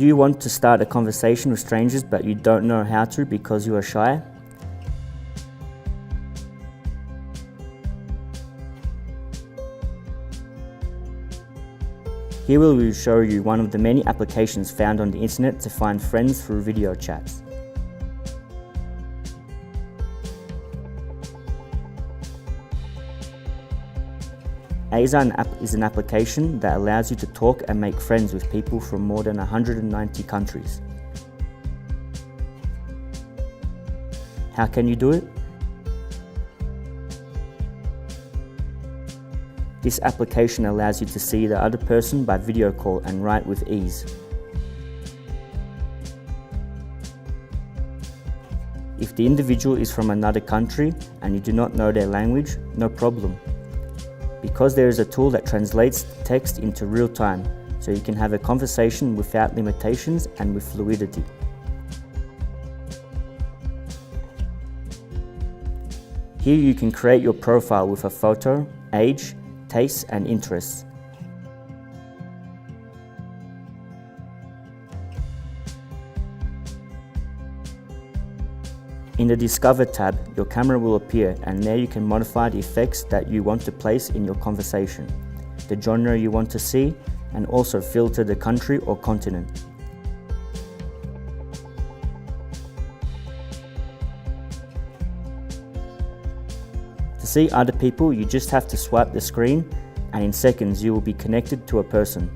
Do you want to start a conversation with strangers but you don't know how to because you are shy? Here we will show you one of the many applications found on the internet to find friends through video chats. Azar is an application that allows you to talk and make friends with people from more than 190 countries. How can you do it? This application allows you to see the other person by video call and write with ease. If the individual is from another country and you do not know their language, no problem, because there is a tool that translates text into real time, so you can have a conversation without limitations and with fluidity. Here you can create your profile with a photo, age, tastes and interests. In the Discover tab, your camera will appear and there you can modify the effects that you want to place in your conversation, the genre you want to see, and also filter the country or continent. To see other people, you just have to swipe the screen and in seconds you will be connected to a person.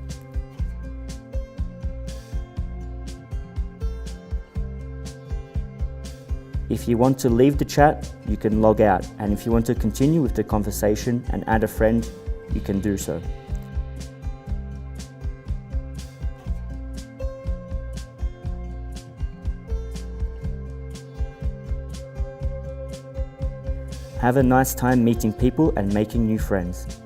If you want to leave the chat, you can log out, and if you want to continue with the conversation and add a friend, you can do so. Have a nice time meeting people and making new friends.